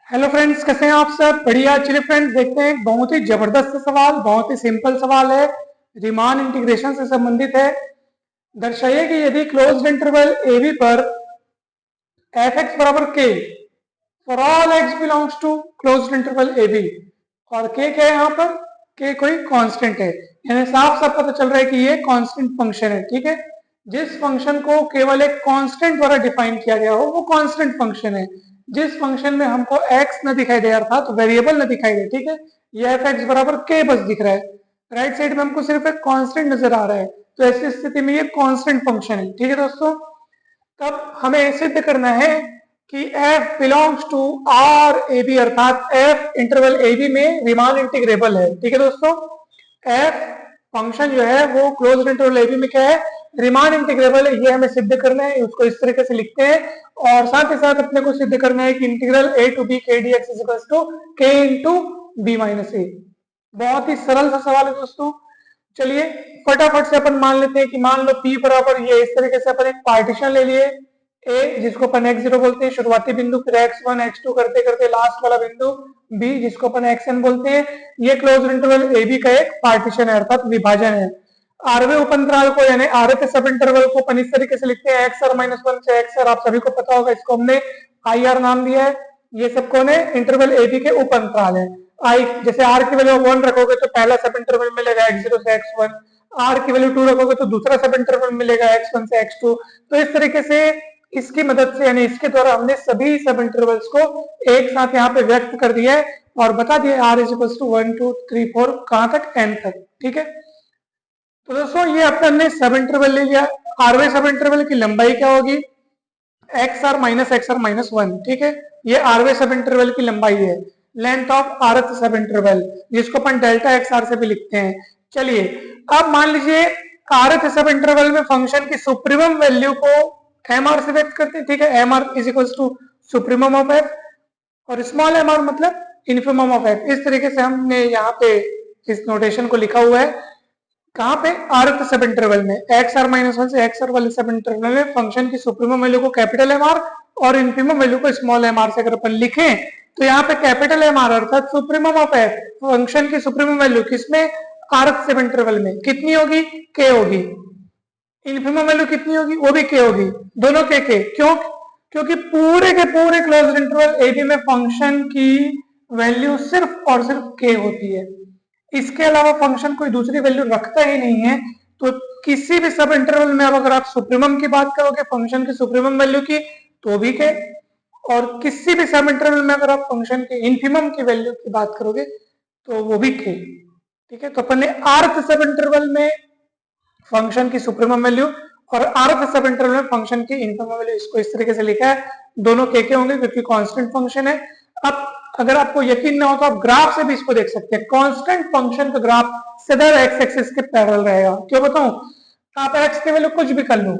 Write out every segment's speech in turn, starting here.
Hello friends, कैसे हैं आप सब? बढ़िया। चलिए फ्रेंड्स, देखते हैं एक बहुत ही जबरदस्त सवाल, बहुत ही सिंपल सवाल है, रीमान इंटीग्रेशन से संबंधित है। दर्शाइए कि यदि क्लोज्ड इंटरवल ए बी पर एफ एक्स बराबर k for all x belongs to closed interval a b, और के क्या है यहाँ पर? के कोई कांस्टेंट है, यानी साफ साफ पता चल रहा है कि ये कांस्टेंट फंक्शन है। ठीक है, जिस फंक्शन को केवल एक कांस्टेंट द्वारा डिफाइन किया गया हो वो कांस्टेंट फंक्शन है। जिस फंक्शन में हमको एक्स न दिखाई दे रहा था, तो वेरिएबल न दिखाई दे, ठीक है, ये एफ एक्स बराबर के बस दिख रहा है। राइट साइड में हमको सिर्फ एक कांस्टेंट नजर आ रहा है, तो ऐसी स्थिति में ये कांस्टेंट फंक्शन है। ठीक है दोस्तों, तब हमें सिद्ध करना है कि f belongs to R a b, अर्थात f इंटरवल ए बी में रीमान इंटीग्रेबल है। ठीक है दोस्तों, f फंक्शन जो है वो क्लोज्ड इंटरवल ए बी में क्या है? रीमान इंटीग्रेबल है। ये हमें सिद्ध करना है, उसको इस तरीके से लिखते हैं। और साथ ही साथ अपने को सिद्ध करना है कि integral a to b k d x is equal to k into b minus a. बहुत ही सरल सा सवाल है दोस्तों। चलिए फटाफट से अपन मान लेते हैं कि मान लो P बराबर ये, इस तरीके से अपन एक पार्टीशन ले लिए A, जिसको अपन x0 बोलते हैं शुरुआती बिंदु, फिर x1 x2 करते करते लास्ट वाला बिंदु B, जिसको अपन xn बोलते हैं। ये क्लोज्ड इंटरवल AB का एक पार्टीशन है, अर्थात विभाजन है। आरवे उपअंतराल को यानी आरवे सब इंटरवल को अपन इस तरीके से लिखते हैं xr -1 से xr, आप सभी को पता होगा, इसको हमने IR नाम दिया है। ये सब कौन है? इंटरवल AB के उपअंतराल है। आई जैसे आर की वैल्यू 1 रखोगे तो पहला सब इंटरवल मिलेगा x0 से x1, आर की वैल्यू 2 रखोगे तो दूसरा सब इंटरवल मिलेगा x1 से x2। तो इस तरीके से इसकी मदद से यानी इसके द्वारा हमने सभी सब इंटरवल्स को एक साथ यहाँ पे व्यक्त कर दिया है और बता दिया आर इज इक्वल टू 1 2 3 4 कहां तक? n तक। ठीक है, तो दोस्तों ये अपन ने सब इंटरवल ले लिया। आरवे सब इंटरवल की लंबाई क्या होगी? XR minus 1। ठीक है, ये आरवे सब इंटरवल की लंबाई है, लेंथ ऑफ आरथ सब इंटरवल, जिसको अपन डेल्टा एक्स आर से भी लिखते हैं। चलिए अब मान लीजिए आरथ सब इंटरवल में फंक्शन की सुप्रीमम वैल्यू को एम आर से व्यक्त करते हैं। ठीक है, M r is equal to supremum of f, और स्मॉल एम आर मतलब इन्फिमम ऑफ एफ। इस तरीके से हमने यहाँ पे इस नोटेशन को लिखा हुआ है। कहां पे? आरथ सब इंटरवल में, एक्स आर -1 से एक्स आर वाले सब इंटरवल में फंक्शन की सुप्रीमम वैल्यू को कैपिटल एम आर और इन्फिमम वैल्यू को स्मॉल एम आर से अगर अपन लिखें तो यहाँ पे कैपिटल एम आर अर्थात सुप्रीमम ऑफ एफ, फंक्शन की सुप्रीमम वैल्यू किसमें? आरथ सब इंटरवल में कितनी होगी? के होगी। इन्फिमम वैल्यू कितनी होगी? वो भी के होगी। दोनों के क्यों? क्योंकि पूरे के पूरे क्लोज्ड इंटरवल ए बी में फंक्शन की वैल्यू सिर्फ और सिर्फ के होती है। इसके अलावा फंक्शन कोई दूसरी वैल्यू रखता ही नहीं है। तो किसी भी सब इंटरवल में अब अगर आप सुप्रीमम की बात करोगे फंक्शन की सुप्रीमम वैल्यू की, तो भी के, और किसी भी सब इंटरवल में अगर आप फंक्शन के इन्फिमम की वैल्यू की बात करोगे तो वो भी के। ठीक है, तो अपन ने आर्थ सब इंटरवल में फंक्शन की सुप्रीमम वैल्यू और आर्थ सब इंटरवल में फंक्शन की इन्फिमम वैल्यू, इसको इस तरीके से लिखा है। दोनों के होंगे क्योंकि कांस्टेंट फंक्शन है। अब अगर आपको यकीन ना हो तो आप ग्राफ से भी इसको देख सकते हैं। कांस्टेंट फंक्शन का ग्राफ सदैव एक्स एक्सिस के पैरेलल रहेगा। क्यों बताऊं? आप एक्स की वैल्यू कुछ भी कर लो,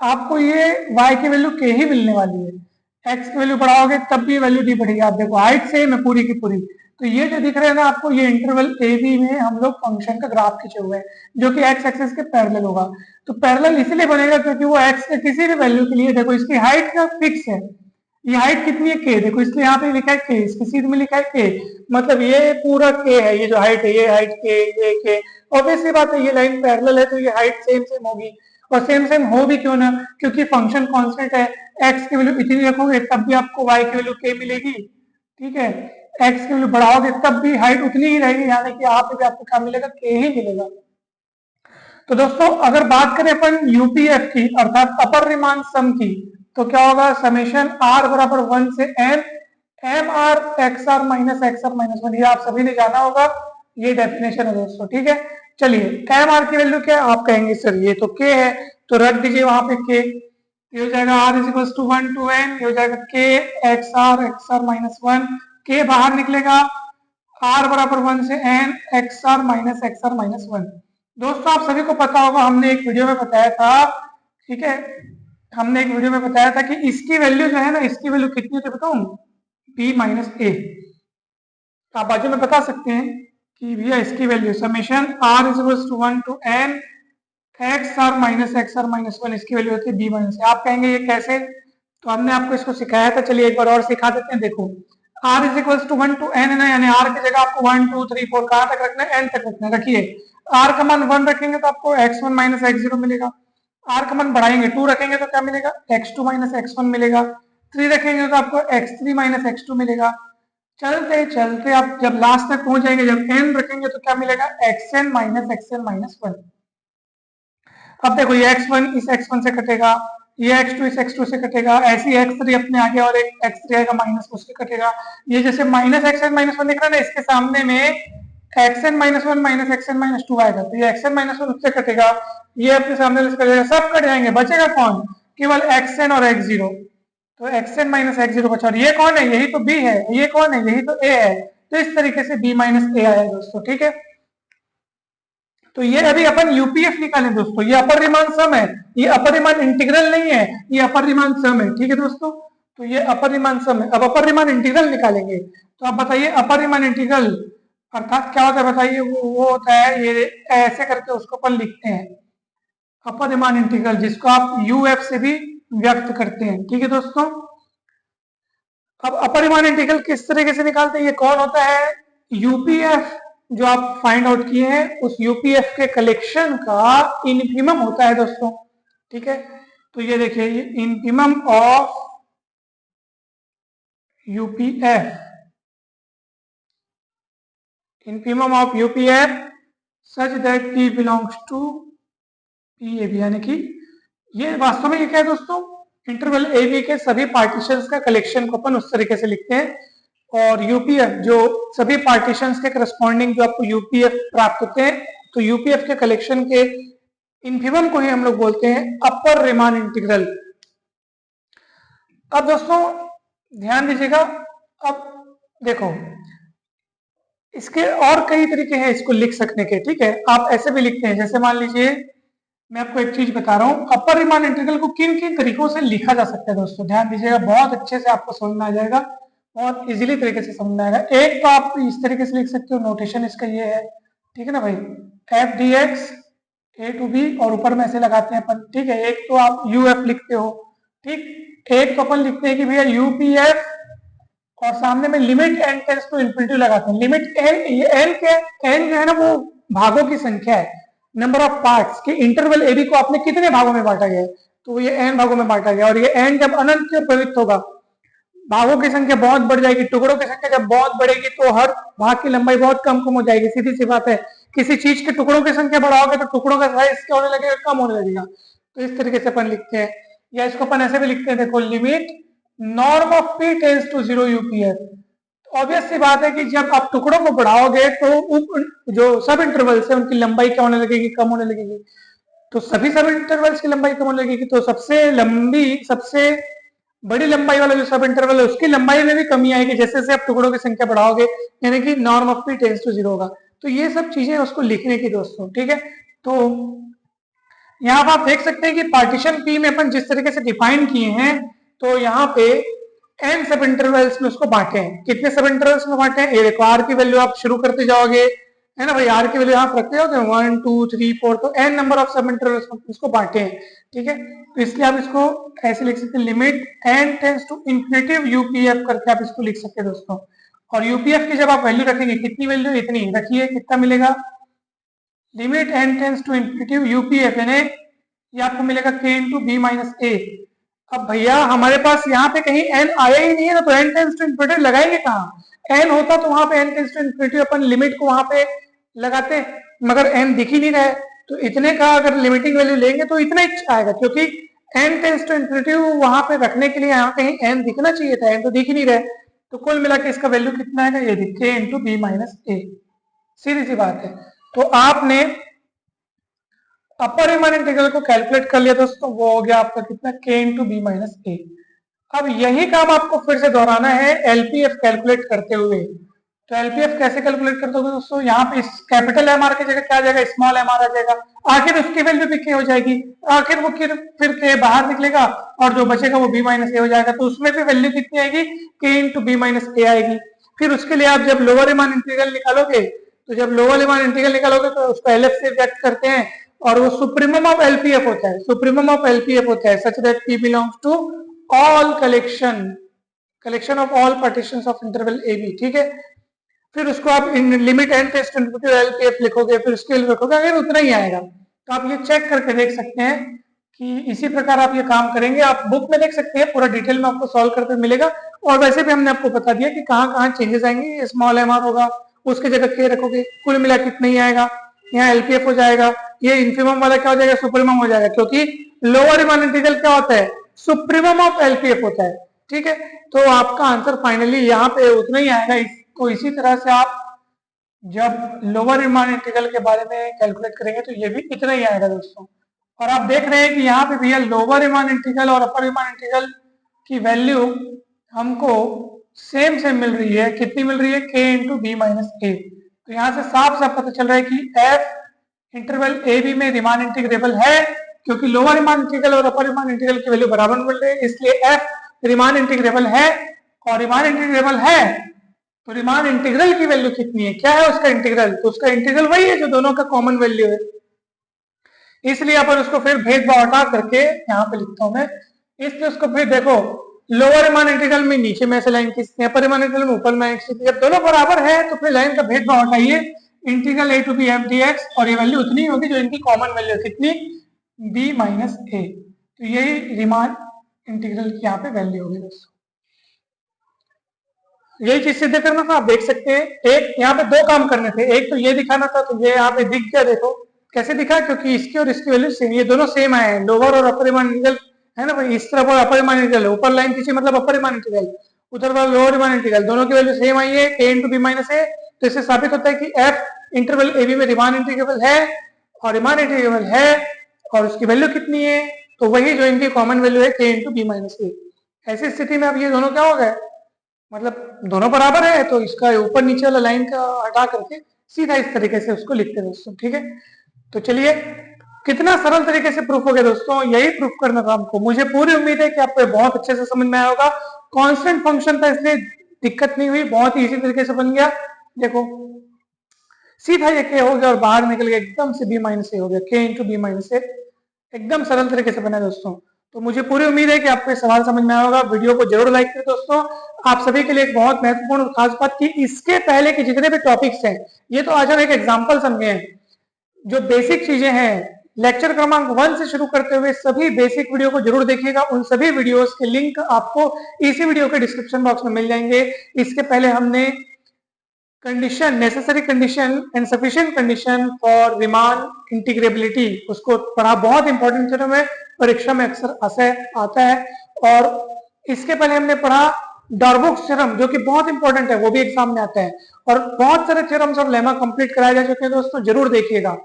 आपको ये वाई की वैल्यू के ही मिलने वाली है। एक्स की वैल्यू बढ़ाओगे तब भी वैल्यू नहीं बढ़ेगी। आप देखो हाइट सेम है पूरी की पूरी। तो ये जो दिख रहा है ना आपको, ये इंटरवल ए बी में हम लोग फंक्शन का ग्राफ खींचे हुए हैं जो कि एक्स एक्सिस के पैरेलल होगा। तो पैरेलल इसलिए बनेगा क्योंकि वो एक्स के किसी भी वैल्यू के लिए, देखो इसकी हाइट का फिक्स है, ये हाइट कितनी है? के। देखो इसलिए यहाँ पे लिखा है के, इसकी सीध में लिखा है के, मतलब ये पूरा के है। ये जो हाइट है ये हाइट के, ये के। ऑब्वियसली बात है, ये लाइन पैरेलल है तो ये हाइट सेम सेम होगी। और सेम सेम हो भी क्यों ना, क्योंकि फंक्शन कांस्टेंट है। एक्स की वैल्यू इतनी रखोगे तब भी आपको वाई की वैल्यू के मिलेगी। ठीक है, एक्स की वैल्यू बढ़ाओगे तब भी हाइट उतनी ही रहेगी, यानी कि यहाँ पे भी आपको क्या मिलेगा? के ही मिलेगा। तो दोस्तों अगर बात करें अपन यूपीएफ की अर्थात अपर रीमान सम की, तो क्या होगा? समेशन आर बराबर 1 से n M r x r minus 1। ये आप सभी ने जाना होगा, ये डेफिनेशन है दोस्तों। ठीक है, चलिए एम आर की वैल्यू क्या है? आप कहेंगे सर ये तो के है, तो रख दीजिए वहां पे के। ये हो जाएगा r is equal to 1 to n, ये हो जाएगा के एक्स आर -1, के बाहर निकलेगा, आर बराबर 1 से एन एक्स आर -1। दोस्तों आप सभी को पता होगा, हमने एक वीडियो में बताया था, ठीक है, हमने एक वीडियो में बताया था कि इसकी वैल्यू जो है ना, इसकी वैल्यू कितनी होती है बताऊं? b minus a. आप बाजू में बता सकते हैं कि भैया इसकी वैल्यू summation r is equal to 1 to n x r -1, इसकी वैल्यू होती है b माइनस ए। आप कहेंगे ये कैसे? तो हमने आपको इसको सिखाया था, चलिए एक बार और सिखा देते हैं। देखो r is equal to 1 to n है ना, यानी r की जगह आपको 1 2 3 4 कहां तक रखना है, n तक रखना है। रखिए r का मान 1 रखेंगे तो आपको x1 माइनस x0 मिलेगा, r का मान बढ़ाएंगे 2 रखेंगे तो क्या मिलेगा, x2 माइनस x1 मिलेगा, 3 रखेंगे तो आपको x3 माइनस x2 मिलेगा। चलते चलते आप जब लास्ट तक पहुंच जाएंगे, जब n रखेंगे तो क्या मिलेगा, xn माइनस 1। अब देखो ये x1 इस x1 से कटेगा, ये x2 इस x2 से कटेगा, ऐसे ही x3 अपने आगे और एक x3 आएगा माइनस उससे कटेगा। ये जैसे माइनस xn माइनस 1 दिख रहा है ना, इसके सामने में xn minus 1 minus xn minus 2 आएगा, तो ये xn माइनस 1 उससे कटेगा, ये अपने सामने से कटेगा, सब कट जाएंगे, बचेगा कौन, केवल xn और x0। तो xn माइनस x0 बचा, और ये कौन है, यही तो b है, ये कौन है, यही तो a है। तो इस तरीके से b माइनस a आया दोस्तों, ठीक है। तो ये अभी अपन यूपीएफ निकालें दोस्तों, ये अपर रिमांड सम है, ये अपर रिमांड इंटीग्रल नहीं है, ये अपर रिमांड सम है, ठीक है दोस्तों। तो ये अपर रिमांड सम है। अब अपर रिमांड इंटीग्रल निकालेंगे, तो आप बताइए अपर रिमांड इंटीग्रल अर्थात क्या होता है, बताइए। वो होता है ये ऐसे करके उसको अपन लिखते हैं अपर रिमांड इंटीग्रल, जिसको आप यूएफ से भी व्यक्त करते हैं, ठीक है दोस्तों। अब अपर रिमांड इंटीग्रल किस तरीके से निकालते हैं, ये कौन होता है, यूपीएफ जो आप फाइंड आउट किए हैं उस यूपीएफ के कलेक्शन का इनफिमम होता है दोस्तों, ठीक है। तो ये देखिए, ये infimum of UPF, infimum of UPF such that P belongs to P A B, यानी कि ये वास्तव में ये क्या है दोस्तों, इंटरवल ए बी के सभी पार्टीशंस का कलेक्शन को अपन उस तरीके से लिखते हैं। और यूपीएफ जो सभी पार्टीशंस के करस्पॉन्डिंग जो आपको यूपीएफ प्राप्त होते हैं, तो यूपीएफ के कलेक्शन के इनफिमम को ही हम लोग बोलते हैं अपर रिमान इंटीग्रल। अब दोस्तों ध्यान दीजिएगा, अब देखो इसके और कई तरीके हैं इसको लिख सकने के, ठीक है। आप ऐसे भी लिखते हैं, जैसे मान लीजिए मैं आपको एक चीज बता रहा हूं, अपर रिमान इंटीग्रल को किन किन तरीकों से लिखा जा सकता है दोस्तों, ध्यान दीजिएगा, बहुत अच्छे से आपको समझ में आ जाएगा, बहुत इजीली तरीके से समझ में आएगा। एक तो आप इस तरीके से लिख सकते हो, नोटेशन इसका ये है, ठीक है ना भाई, f d x a to b, और ऊपर में ऐसे लगाते हैं अपन, ठीक है। एक तो आप यू एफ लिखते हो, ठीक। एक तो अपन लिखते हैं कि भैया यूपीएफ, और सामने में limit n tends to infinity लगाते हैं। लिमिट एन, ये एन के एन जो है ना वो भागों की संख्या है, नंबर ऑफ पार्ट्स के इंटरवल ए बी को आपने कितने भागों में बांटा गया है, तो ये एन भागों में बांटा गया, और ये एन जब अनंत की ओर प्रवृत्त होगा, भागों की संख्या बहुत बढ़ जाएगी, टुकड़ों की संख्या जब बहुत बढ़ेगी तो हर भाग की लंबाई बहुत कम कम हो जाएगी, सीधी सी बात है। किसी चीज के टुकड़ों की संख्या बढ़ाओगे तो टुकड़ों का साइज क्या होने लगेगा, कम होने लगेगा। तो इस तरीके से अपन लिखते हैं, या इसको अपन ऐसे भी लिखते हैं, देखो limit norm of P tends to 0 UPF. Obvious सी बात है कि जब आप टुकड़ों को बढ़ाओगे तो जो सब इंटरवल्स है उनकी लंबाई क्या होने लगेगी, कम होने लगेगी। तो सभी सब इंटरवल्स की लंबाई कम होने लगेगी, तो सबसे लंबी, सबसे बड़ी लंबाई वाला जो सब इंटरवल है उसकी लंबाई में भी कमी आएगी जैसे जैसे आप टुकड़ों की संख्या बढ़ाओगे, यानी कि norm of P tends to 0 होगा। तो ये सब चीजें उसको लिखने की दोस्तों, ठीक है। तो यहाँ पर आप देख सकते हैं कि पार्टीशन पी में अपन जिस तरीके से डिफाइन किए हैं, तो यहाँ पे एन सब इंटरवल्स में उसको बांटे हैं। कितने सब इंटरवल्स में बांटे हैं, ये देखो आर की वैल्यू आप शुरू करते जाओगे, है ना भाई, आर की वैल्यू यहाँ पर रखते जाओगे 1 2 3 4, तो एन नंबर ऑफ सब इंटरवल्स में इसको बांटे हैं, ठीक है। तो इसलिए आप इसको ऐसे लिख सकते हैं, limit n tends to infinitive UPF करके आप इसको लिख सकते हैं दोस्तों। और यूपीएफ की जब आप वैल्यू रखेंगे, कितनी वैल्यू, इतनी रखिए, कितना मिलेगा, limit n tends to infinitive UPF, यानी ये आपको मिलेगा k into b minus a. अब भैया हमारे पास यहाँ पे कहीं n आया ही नहीं है, तो n टेंड्स टू इन्फिनिटी लगाएंगे कहाँ, n होता तो वहां पे n टेंड्स टू इन्फिनिटी अपन लिमिट को वहां पे लगाते, मगर n दिख ही नहीं रहा है, तो इतने का अगर लिमिटिंग वैल्यू लेंगे तो इतना ही आएगा, क्योंकि n टेंड्स टू इन्फिनिटी वहां पे रखने के लिए यहाँ कहीं n दिखना चाहिए था, n तो दिख ही नहीं रहा है। तो कुल मिला के इसका वैल्यू कितना आएगा, ये k इंटू बी माइनस ए, सीधी सी बात है। तो आपने अपर रिमान इंटीग्रल को कैलकुलेट कर लिया दोस्तों, वो हो गया आपका कितना, k into b minus a. अब यही काम आपको फिर से दोहराना है एलपीएफ कैलकुलेट करते हुए। तो एलपीएफ कैसे कैलकुलेट करते हो दोस्तों, यहाँ पे इस कैपिटल एम आर की जगह क्या आ जाएगा, स्मॉल एम आर आ जाएगा, आखिर उसकी वैल्यू भी k हो जाएगी, आखिर वो फिर k बाहर निकलेगा और जो बचेगा वो b माइनस ए हो जाएगा, तो उसमें भी वैल्यू कितनी आएगी, k इंटू बी माइनस ए आएगी। फिर उसके लिए आप जब लोअर रिमान इंटीग्रल निकालोगे, तो जब लोअर रिमान इंटीग्रल निकालोगे तो उसको एलएफ से व्यक्त करते हैं, और वो सुप्रीमम ऑफ एलपीएफ होता है, सुप्रीमम ऑफ एलपीएफ होता है such that P belongs to all collection, collection of all partitions of interval a b, ठीक है। फिर उसको आप लिमिट एन टेस्ट एलपीएफ लिखोगे, फिर उसके लिए लिखोगे, अगर उतना ही आएगा। तो आप ये चेक करके देख सकते हैं कि इसी प्रकार आप ये काम करेंगे। आप बुक में देख सकते हैं, पूरा डिटेल में आपको सॉल्व करके मिलेगा। और वैसे भी हमने आपको बता दिया कि कहाँ कहाँ चेंजेस आएंगे। स्मॉल एम आर होगा, उसकी जगह के रखोगे, कुल मिला कितना ही आएगा। यहाँ एलपीएफ हो जाएगा, ये इन्फिमम वाला क्या हो जाएगा, सुप्रीमम हो जाएगा, क्योंकि लोअर रिमान इंटीग्रल क्या होता है, सुप्रीमम ऑफ एलपीएफ होता है, ठीक है। तो आपका आंसर फाइनली यहाँ पे उतना ही आएगा। तो इसी तरह से आप जब लोअर रिमान इंटीग्रल के बारे में कैलकुलेट करेंगे तो ये भी इतना ही आएगा दोस्तों। और आप देख रहे हैं कि यहाँ पे भैया लोअर रिमान इंटीग्रल और अपर रिमान इंटीग्रल की वैल्यू हमको सेम सेम मिल रही है। कितनी मिल रही है, k into b minus a. तो यहाँ से साफ साफ पता चल रहा है कि f इंटरवल ए बी में रिमान इंटीग्रेबल है, क्योंकि लोअर रिमान इंटीग्रल और अपर रिमान इंटीग्रल की वैल्यू बराबर मिल रही है, इसलिए f रिमान इंटीग्रेबल है। और रिमान इंटीग्रेबल है तो रिमान इंटीग्रल की वैल्यू कितनी है, क्या है उसका इंटीग्रल, तो उसका इंटीग्रल वही है जो दोनों का कॉमन वैल्यू है। इसलिए अपन उसको फिर भेदभाव हटा करके यहाँ पे लिखता हूं मैं। इसलिए उसको फिर देखो, लोअर रिमान इंटीग्रल में नीचे में से लाइन खींचते हैं, अपर रिमान इंटीग्रल में ऊपर में लाइन खींचते हैं। जब दोनों बराबर है तो फिर लाइन का भेदभाव हटाइए, integral a to b f d x, और ये वैल्यू उतनी होगी जो इनकी कॉमन वैल्यू कितनी, बी माइनस ए। तो यही रिमान इंटीग्रल की यहाँ पे वैल्यू होगी दोस्तों। यही चीज सिद्ध करना था। आप देख सकते हैं, एक यहाँ पे दो काम करने थे, एक तो ये दिखाना था, तो ये यहाँ पे दिख गया। देखो कैसे दिखा, क्योंकि इसकी और इसकी वैल्यू सेम, ये दोनों सेम आए हैं, लोअर और अपर रिमान इंटीग्रल है ना भाई। इस तरफ और अपर रिमान इंटीग्रल, ऊपर लाइन खींची मतलब अपर रिमान इंटीग्रल, उधर वाला लोअर रिमान इंटीग्रल, दोनों की वैल्यू सेम आई है, a into b minus a. तो इससे साबित होता है कि f इंटरवल ए बी में रिमान इंटीग्रेबल है, और रिमान इंटीग्रेबल है, और उसकी वैल्यू कितनी है, तो वही जो इनकी कॉमन वैल्यू है, k इंटू बी माइनस ए। ऐसी स्थिति में अब ये दोनों क्या हो गए, मतलब दोनों बराबर है, तो इसका ऊपर नीचे वाला लाइन का हटा करके सीधा इस तरीके से उसको लिखते हैं दोस्तों, ठीक है। तो चलिए, कितना सरल तरीके से प्रूफ हो गया दोस्तों, यही प्रूफ करना था हमको। मुझे पूरी उम्मीद है कि आपको बहुत अच्छे से समझ में आया होगा। कांस्टेंट फंक्शन था इसलिए दिक्कत नहीं हुई, बहुत ही इजी तरीके से बन गया। देखो सीधा ये के हो गया और बाहर निकल गया, एकदम से बी माइनस ए हो गया, के इंटू बी माइनस ए, एकदम सरल तरीके से बना दोस्तों। तो मुझे पूरी उम्मीद है कि आपको ये सवाल समझ में आया होगा। वीडियो को जरूर लाइक करें दोस्तों। आप सभी के लिए एक बहुत महत्वपूर्ण खास बात की, इसके पहले के जितने भी टॉपिक्स हैं, ये तो आज हम एक एग्जांपल समझे हैं, जो बेसिक चीजें हैं लेक्चर क्रमांक 1 से शुरू करते हुए सभी बेसिक वीडियो को जरूर देखिएगा। उन सभी वीडियोस के लिंक आपको इसी वीडियो के डिस्क्रिप्शन बॉक्स में मिल जाएंगे। इसके पहले हमने condition, necessary condition and sufficient condition for Riemann integrability, उसको पढ़ा, बहुत इंपॉर्टेंट थ्योरम है, परीक्षा में अक्सर आता है। और इसके पहले हमने पढ़ा डॉर्बुक्स थ्योरम, जो कि बहुत इंपॉर्टेंट है, वो भी एग्जाम में आता है। और बहुत सारे थ्योरम्स और लेमा कंप्लीट कराए जा चुके हैं दोस्तों, जरूर देखिएगा।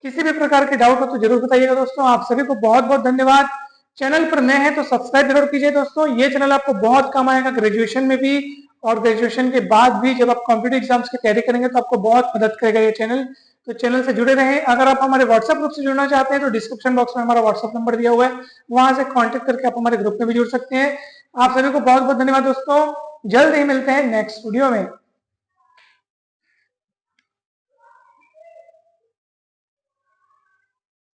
किसी भी प्रकार के डाउट हो तो जरूर बताइएगा दोस्तों। आप सभी को बहुत बहुत धन्यवाद। चैनल पर नए हैं तो सब्सक्राइब जरूर कीजिए दोस्तों। ये चैनल आपको बहुत काम आएगा ग्रेजुएशन में भी, और ग्रेजुएशन के बाद भी जब आप कॉम्पिटिटिव एग्जाम्स की तैयारी करेंगे तो आपको बहुत मदद करेगा ये चैनल। तो चैनल से जुड़े रहें। अगर आप हमारे व्हाट्सएप ग्रुप से जुड़ना चाहते हैं तो डिस्क्रिप्शन बॉक्स में हमारा व्हाट्सएप नंबर दिया हुआ है, वहां से कॉन्टेक्ट करके आप हमारे ग्रुप में भी जुड़ सकते हैं। आप सभी को बहुत बहुत धन्यवाद दोस्तों। जल्द ही मिलते हैं नेक्स्ट वीडियो में।